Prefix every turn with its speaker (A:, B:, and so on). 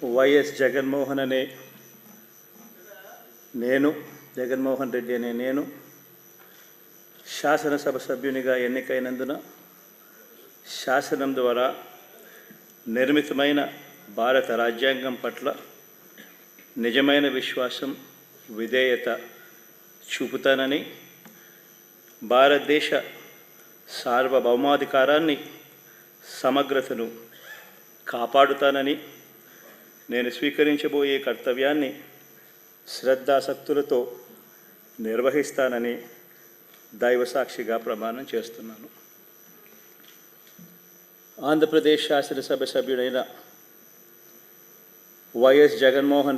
A: YS Jaganmohan అనే నేను జగన్మోహన్ రెడ్డి అనే నేను శాసనసభ సభ్యునిగా ఎన్నికైనందున శాసనం ద్వారా నిర్మితమైన భారత రాజ్యాంగం పట్ల నిజమైన విశ్వాసం విధేయత చూపుతానని, భారతదేశ సార్వభౌమాధికారాన్ని సమగ్రతను కాపాడుతానని, నేను స్వీకరించబోయే కర్తవ్యాన్ని శ్రద్ధాసక్తులతో నిర్వహిస్తానని దైవసాక్షిగా ప్రమాణం చేస్తున్నాను. ఆంధ్రప్రదేశ్ శాసనసభ సభ్యుడైన వైఎస్ జగన్మోహన్